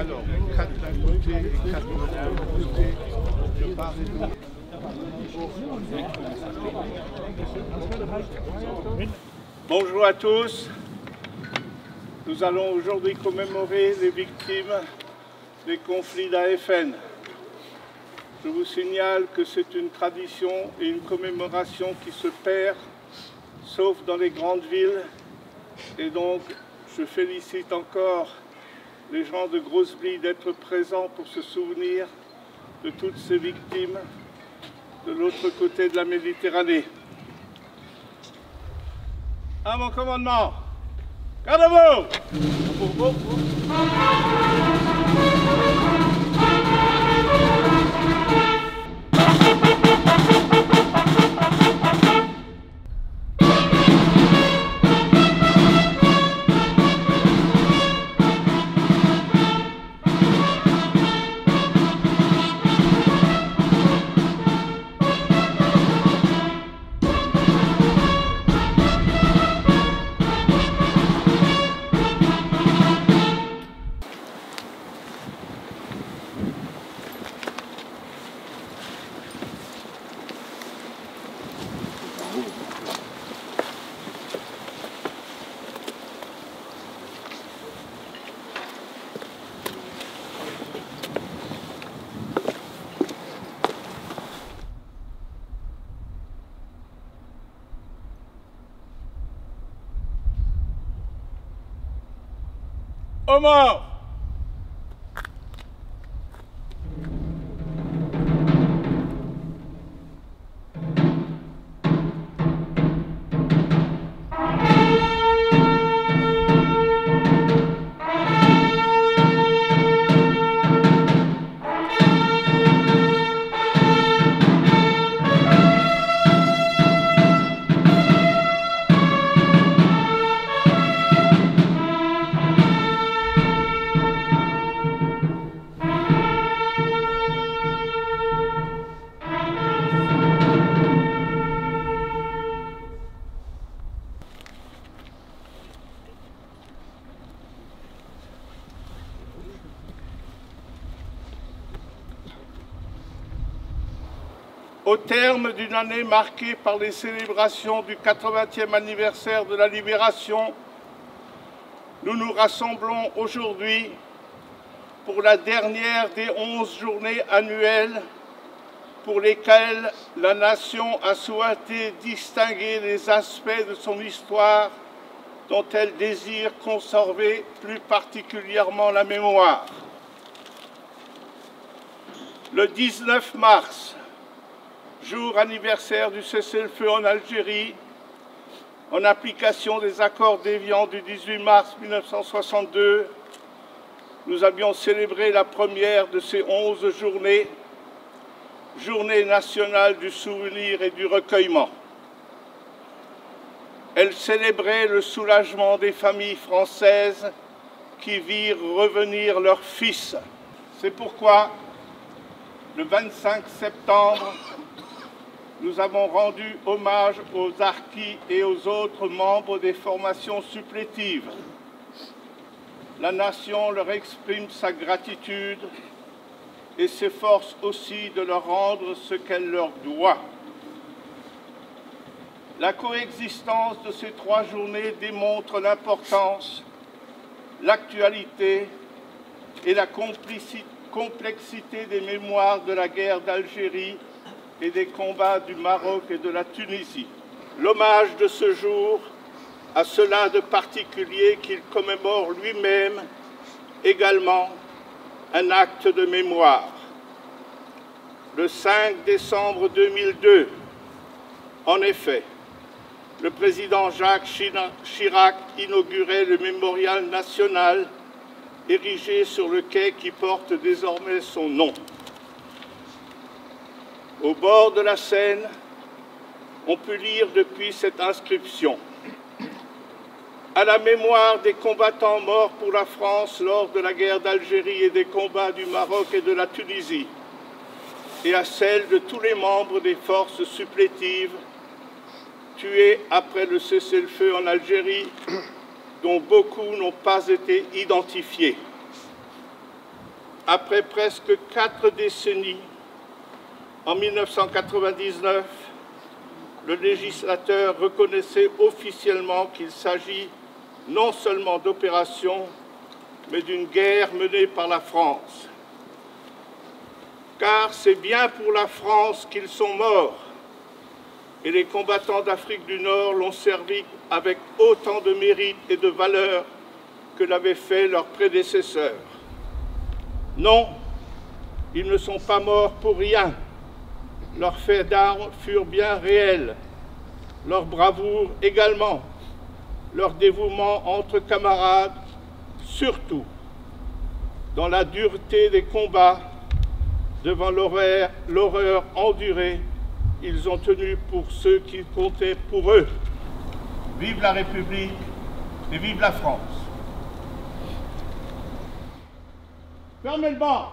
Alors, 4 d'un côté et 4 de l'autre côté. Je pars et d'autre. Bonjour à tous. Nous allons aujourd'hui commémorer les victimes des conflits d'AFN. Je vous signale que c'est une tradition et une commémoration qui se perd, sauf dans les grandes villes. Et donc, je félicite encore les gens de Groesbeek d'être présents pour se souvenir de toutes ces victimes de l'autre côté de la Méditerranée. À mon commandement, garde à vous! Aux morts! Au terme d'une année marquée par les célébrations du 80e anniversaire de la Libération, nous nous rassemblons aujourd'hui pour la dernière des 11 journées annuelles pour lesquelles la nation a souhaité distinguer les aspects de son histoire dont elle désire conserver plus particulièrement la mémoire. Le 19 mars, jour anniversaire du cessez-le-feu en Algérie, en application des accords d'Évian du 18 mars 1962, nous avions célébré la première de ces 11 journées, Journée nationale du souvenir et du recueillement. Elle célébrait le soulagement des familles françaises qui virent revenir leurs fils. C'est pourquoi, le 25 septembre, nous avons rendu hommage aux harkis et aux autres membres des formations supplétives. La nation leur exprime sa gratitude et s'efforce aussi de leur rendre ce qu'elle leur doit. La coexistence de ces 3 journées démontre l'importance, l'actualité et la complexité des mémoires de la guerre d'Algérie et des combats du Maroc et de la Tunisie. L'hommage de ce jour à cela de particulier qu'il commémore lui-même également un acte de mémoire. Le 5 décembre 2002, en effet, le président Jacques Chirac inaugurait le mémorial national érigé sur le quai qui porte désormais son nom. Au bord de la Seine, on peut lire depuis cette inscription: à la mémoire des combattants morts pour la France lors de la guerre d'Algérie et des combats du Maroc et de la Tunisie, et à celle de tous les membres des forces supplétives tués après le cessez-le-feu en Algérie, dont beaucoup n'ont pas été identifiés. après presque 4 décennies, en 1999, le législateur reconnaissait officiellement qu'il s'agit non seulement d'opérations, mais d'une guerre menée par la France. Car c'est bien pour la France qu'ils sont morts, et les combattants d'Afrique du Nord l'ont servi avec autant de mérite et de valeur que l'avaient fait leurs prédécesseurs. Non, ils ne sont pas morts pour rien. Leurs faits d'armes furent bien réels, leur bravoure également, leur dévouement entre camarades, surtout dans la dureté des combats, devant l'horreur endurée, ils ont tenu pour ceux qui comptaient pour eux. Vive la République et vive la France. Fermez le banc.